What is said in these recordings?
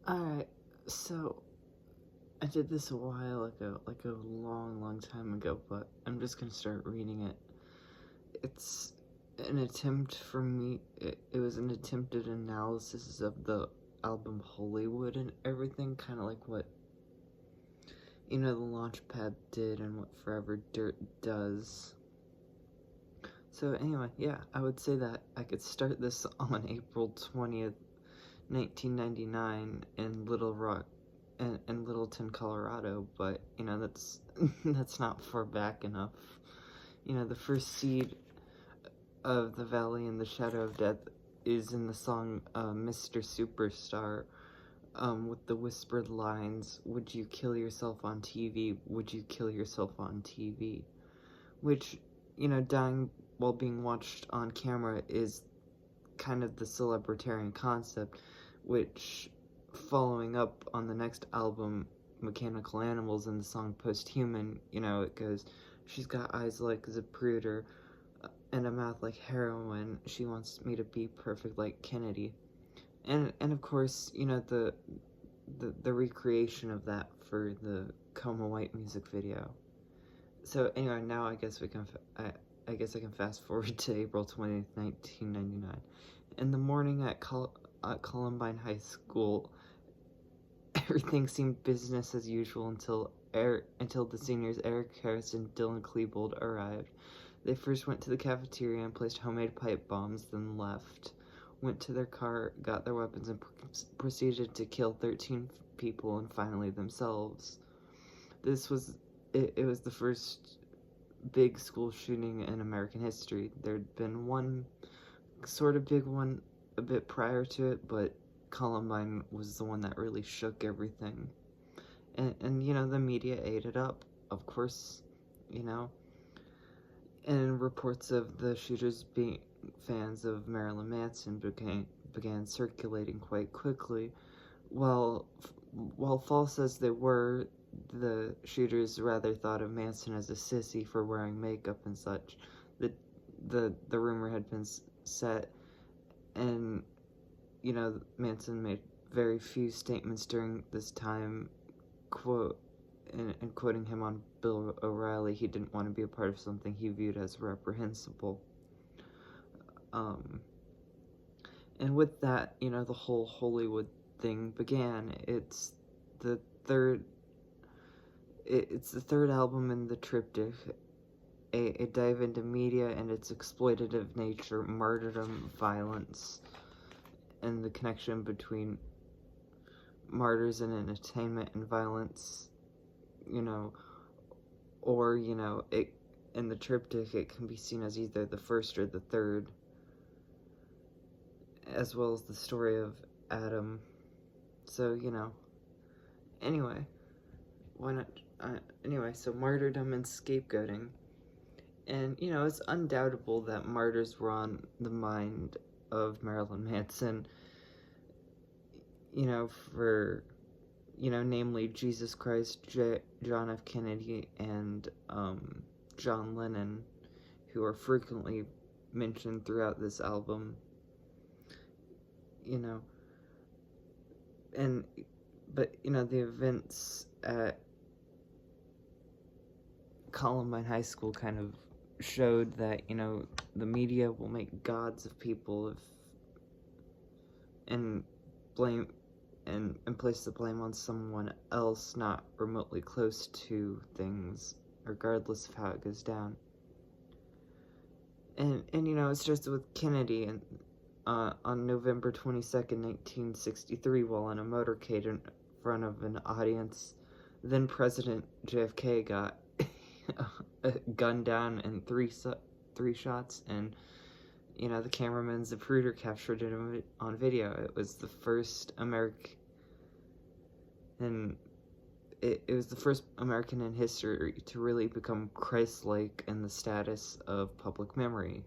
Alright, so I did this a while ago, like a long time ago, but I'm just gonna start reading it. It's an attempt for me, it was an attempted analysis of the album Hollywood and everything, kind of like what, the Launchpad did and what Forever Dirt does. So anyway, yeah, I would say that I could start this on April 20th, 1999 in Little Rock, in Littleton, Colorado, but, that's, that's not far back enough. The first seed of the Valley in the Shadow of Death is in the song, Mr. Superstar, with the whispered lines, "Would you kill yourself on TV? Would you kill yourself on TV?" Which, dying while being watched on camera is kind of the celebritarian concept, which, following up on the next album, Mechanical Animals, and the song Posthuman, it goes, "She's got eyes like Zapruder, and a mouth like heroin. She wants me to be perfect like Kennedy." And of course, the recreation of that for the Coma White music video. So anyway, now I guess I guess I can fast forward to April 20th, 1999. In the morning at Columbine High School, everything seemed business as usual until the seniors Eric Harris and Dylan Klebold arrived. They first went to the cafeteria and placed homemade pipe bombs, then left, went to their car, got their weapons, and proceeded to kill 13 people and finally themselves. It was the first big school shooting in American history. There'd been one sort of big one a bit prior to it, but Columbine was the one that really shook everything. And the media ate it up, of course, and reports of the shooters being fans of Marilyn Manson began circulating quite quickly. While false as they were, the shooters rather thought of Manson as a sissy for wearing makeup and such. The rumor had been set, and Manson made very few statements during this time. And quoting him on Bill O'Reilly, he didn't want to be a part of something he viewed as reprehensible. And with that, the whole Hollywood thing began. It's the third album in the triptych, a dive into media and its exploitative nature, martyrdom, violence, and the connection between martyrs in entertainment and violence, or, it, in the triptych, it can be seen as either the first or the third, as well as the story of Adam. So, anyway, why not, anyway, so martyrdom and scapegoating. And, it's undoubtable that martyrs were on the mind of Marilyn Manson, for, namely Jesus Christ, John F. Kennedy, and John Lennon, who are frequently mentioned throughout this album. But the events at Columbine High School kind of showed that, the media will make gods of people and blame and place the blame on someone else not remotely close to things, regardless of how it goes down. And it starts with Kennedy, and on November 22nd, 1963, while on a motorcade in front of an audience, then President JFK got gunned down in three shots, and the cameraman Zapruder captured it on video. It was the first American, and it was the first American in history to really become Christ-like in the status of public memory,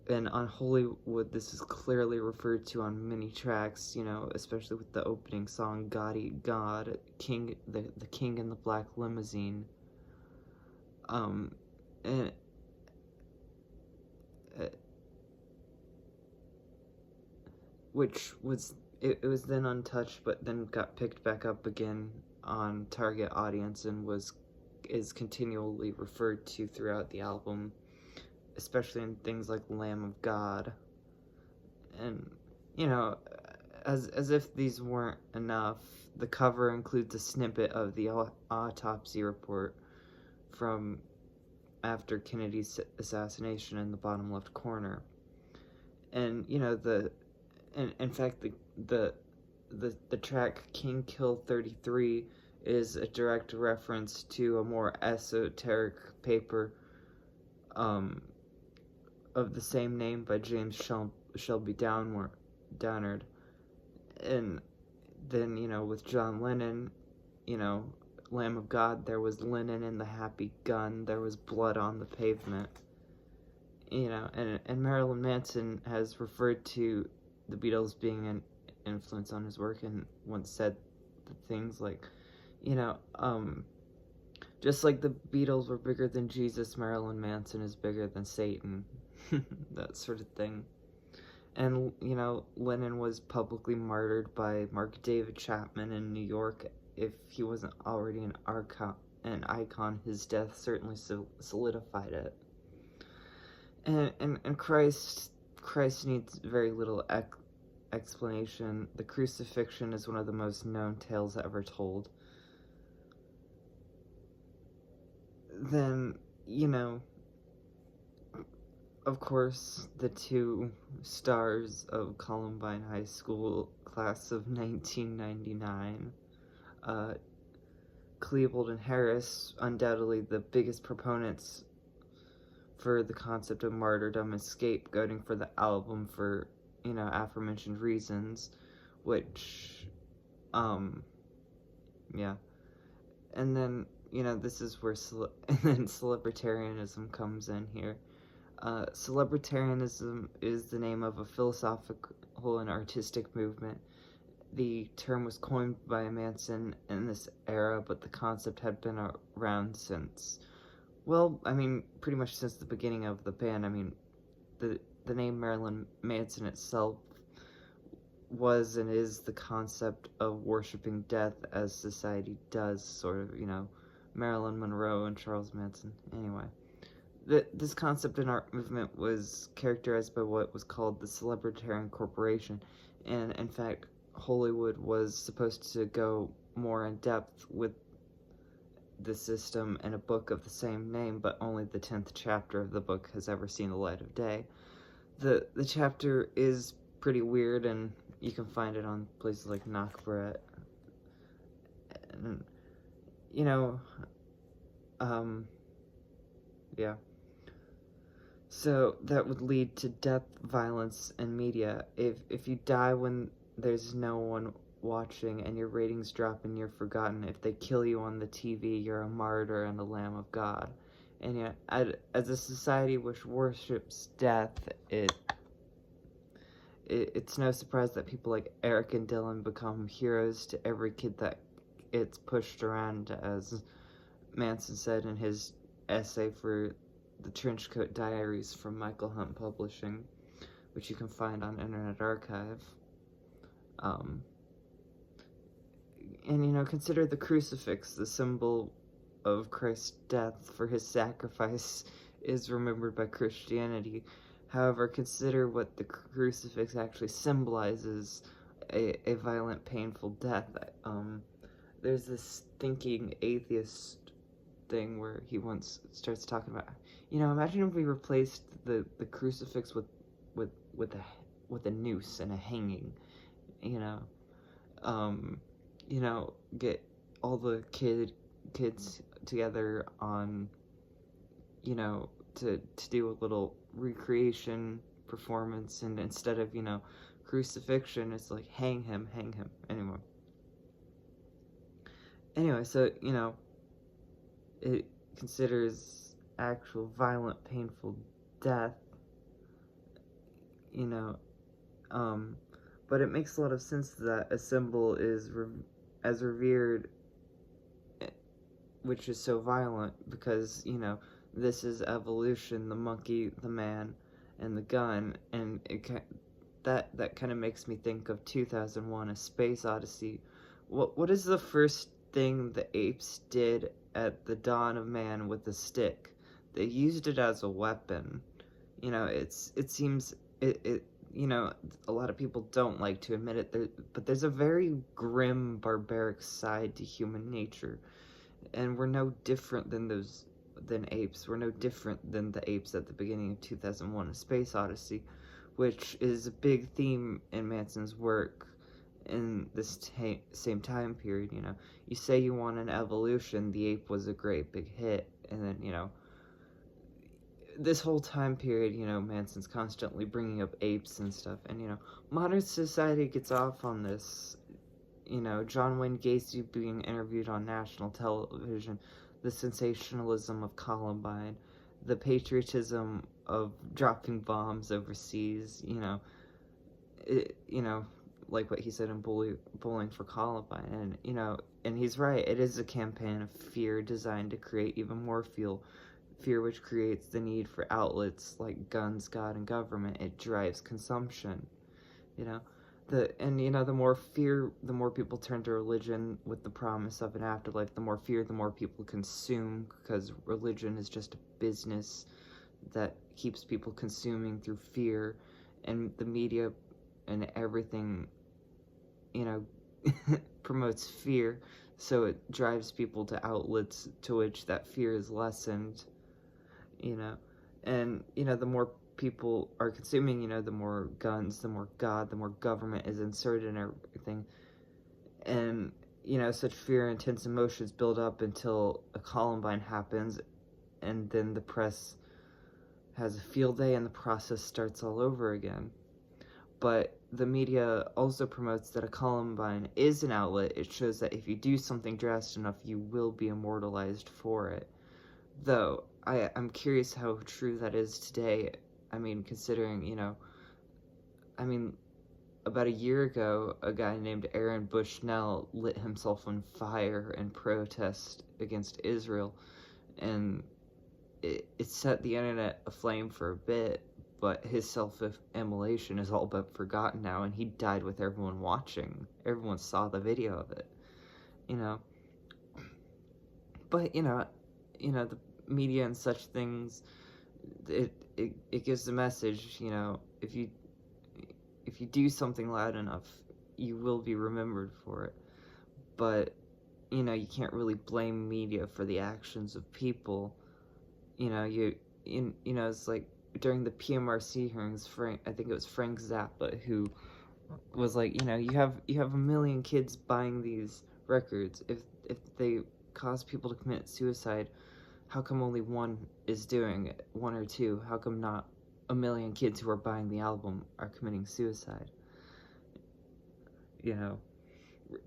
and on Hollywood, this is clearly referred to on many tracks, especially with the opening song, God Eat God, King, the King in the Black Limousine, and which was it was then untouched, but then got picked back up again on target audience and is continually referred to throughout the album, especially in things like Lamb of God. And, you know, as if these weren't enough, the cover includes a snippet of the autopsy report from after Kennedy's assassination in the bottom left corner. And, you know, in fact, the track King Kill 33 is a direct reference to a more esoteric paper of the same name by James Shelby Downard. And then, you know, with John Lennon, you know, Lamb of God, there was linen in the happy gun, there was blood on the pavement. You know, and Marilyn Manson has referred to the Beatles being an influence on his work and once said things like, you know, just like the Beatles were bigger than Jesus, Marilyn Manson is bigger than Satan. That sort of thing. And, you know, Lennon was publicly martyred by Mark David Chapman in New York. If he wasn't already an icon, his death certainly solidified it. And Christ needs very little explanation. The crucifixion is one of the most known tales ever told. Then, you know, of course, the two stars of Columbine High School class of 1999, Klebold and Harris, undoubtedly the biggest proponents for the concept of martyrdom and scapegoating for the album for, you know, aforementioned reasons, which, yeah. And then, you know, this is where celebritarianism comes in here. Celebritarianism is the name of a philosophical and artistic movement. The term was coined by Manson in this era, but the concept had been around since, well, I mean, pretty much since the beginning of the band. I mean, the name Marilyn Manson itself was and is the concept of worshiping death as society does, sort of, you know, Marilyn Monroe and Charles Manson. Anyway. This concept in art movement was characterized by what was called the Celebritarian Corporation, and in fact, Hollywood was supposed to go more in depth with the system in a book of the same name, but only the 10th chapter of the book has ever seen the light of day. The chapter is pretty weird, and you can find it on places like Knockbrett. And, you know, yeah. So that would lead to death, violence, and media. If you die when there's no one watching and your ratings drop and you're forgotten, if they kill you on the TV, you're a martyr and a Lamb of God. And yet, as a society which worships death, it's no surprise that people like Eric and Dylan become heroes to every kid that gets pushed around, as Manson said in his essay for the Trenchcoat Diaries from Michael Hunt Publishing, which you can find on Internet Archive. And, you know, consider the crucifix, the symbol of Christ's death for his sacrifice, is remembered by Christianity. However, consider what the crucifix actually symbolizes, a violent, painful death. There's this thinking atheist thing where he once starts talking about, you know, imagine if we replaced the crucifix with a noose and a hanging, you know, get all the kids together on, you know, to do a little recreation performance, and instead of, you know, crucifixion, it's like hang him. Anyway, so, you know, it considers actual violent, painful death, you know, but it makes a lot of sense that a symbol is as revered, which is so violent, because, you know, this is evolution, the monkey, the man, and the gun, and that kind of makes me think of 2001: A Space Odyssey. What is the first thing the apes did at the dawn of man with a stick? They used it as a weapon. It seems it a lot of people don't like to admit it, but there's a very grim, barbaric side to human nature, and we're no different than apes. We're no different than the apes at the beginning of 2001: A Space Odyssey, which is a big theme in Manson's work in this same time period. You say you want an evolution, the ape was a great big hit, and then this whole time period, Manson's constantly bringing up apes and stuff, and modern society gets off on this. John Wayne Gacy being interviewed on national television, the sensationalism of Columbine, the patriotism of dropping bombs overseas, like what he said in Bowling for Columbine, and he's right, it is a campaign of fear designed to create even more fear, which creates the need for outlets like guns, God, and government. It drives consumption, the more fear, the more people turn to religion with the promise of an afterlife. The more fear, the more people consume, because religion is just a business that keeps people consuming through fear, and the media and everything, promotes fear, so it drives people to outlets to which that fear is lessened, and the more people are consuming, the more guns, the more God, the more government is inserted in everything, and such fear and intense emotions build up until a Columbine happens, and then the press has a field day and the process starts all over again. But the media also promotes that a Columbine is an outlet. It shows that if you do something drastic enough, you will be immortalized for it. Though, I'm curious how true that is today. Considering, about a year ago, a guy named Aaron Bushnell lit himself on fire in protest against Israel, and it set the internet aflame for a bit, but his self-immolation is all but forgotten now, and he died with everyone watching. Everyone saw the video of it, But, the media and such things, it gives the message, if you do something loud enough, you will be remembered for it. But, you can't really blame media for the actions of people. It's like during the PMRC hearings, I think it was Frank Zappa who was like, you have a million kids buying these records. If they cause people to commit suicide, how come only one is doing it? One or two? How come not a million kids who are buying the album are committing suicide?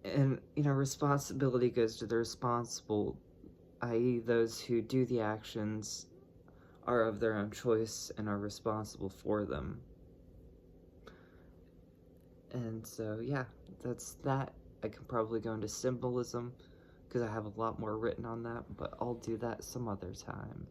And responsibility goes to the responsible, i.e. those who do the actions are of their own choice and are responsible for them. And so, yeah, that's that. I can probably go into symbolism, because I have a lot more written on that, but I'll do that some other time.